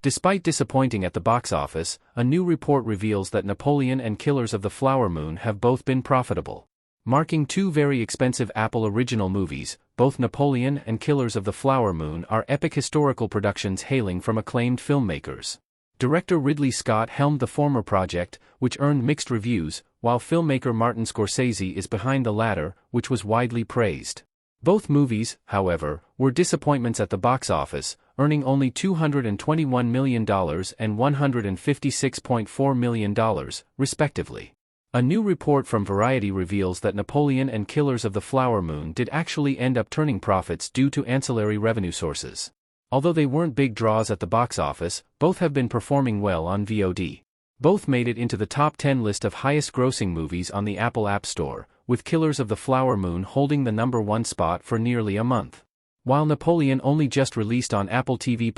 Despite disappointing at the box office, a new report reveals that Napoleon and Killers of the Flower Moon have both been profitable. Marking two very expensive Apple original movies, both Napoleon and Killers of the Flower Moon are epic historical productions hailing from acclaimed filmmakers. Director Ridley Scott helmed the former project, which earned mixed reviews, while filmmaker Martin Scorsese is behind the latter, which was widely praised. Both movies, however, were disappointments at the box office, earning only $221 million and $156.4 million, respectively. A new report from Variety reveals that Napoleon and Killers of the Flower Moon did actually end up turning profits due to ancillary revenue sources. Although they weren't big draws at the box office, both have been performing well on VOD. Both made it into the top 10 list of highest-grossing movies on the Apple App Store, with Killers of the Flower Moon holding the #1 spot for nearly a month. While Napoleon only just released on Apple TV+,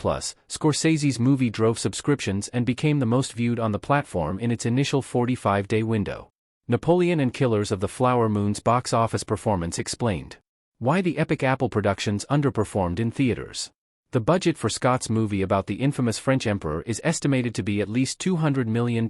Scorsese's movie drove subscriptions and became the most viewed on the platform in its initial 45-day window. Napoleon and Killers of the Flower Moon's box office performance explained why the epic Apple productions underperformed in theaters. The budget for Scott's movie about the infamous French emperor is estimated to be at least $200 million,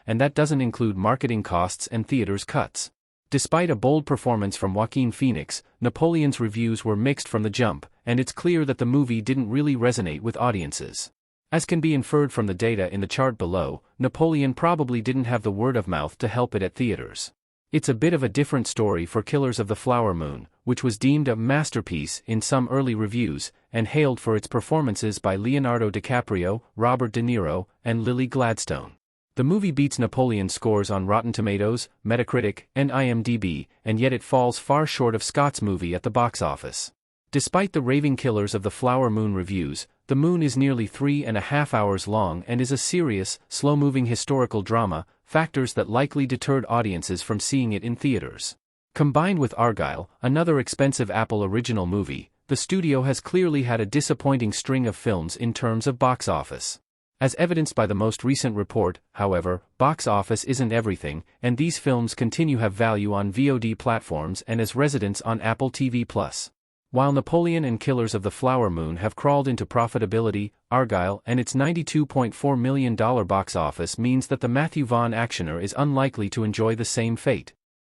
and that doesn't include marketing costs and theaters' cuts. Despite a bold performance from Joaquin Phoenix, Napoleon's reviews were mixed from the jump, and it's clear that the movie didn't really resonate with audiences. As can be inferred from the data in the chart below, Napoleon probably didn't have the word of mouth to help it at theaters. It's a bit of a different story for Killers of the Flower Moon, which was deemed a masterpiece in some early reviews, and hailed for its performances by Leonardo DiCaprio, Robert De Niro, and Lily Gladstone. The movie beats Napoleon's scores on Rotten Tomatoes, Metacritic, and IMDb, and yet it falls far short of Scott's movie at the box office. Despite the raving Killers of the Flower Moon reviews, The Moon is nearly 3.5 hours long and is a serious, slow-moving historical drama, factors that likely deterred audiences from seeing it in theaters. Combined with Argylle, another expensive Apple original movie, the studio has clearly had a disappointing string of films in terms of box office. As evidenced by the most recent report, however, box office isn't everything, and these films continue to have value on VOD platforms and as residents on Apple TV+. While Napoleon and Killers of the Flower Moon have crawled into profitability, Argylle and its $92.4 million box office means that the Matthew Vaughn actioner is unlikely to enjoy the same fate.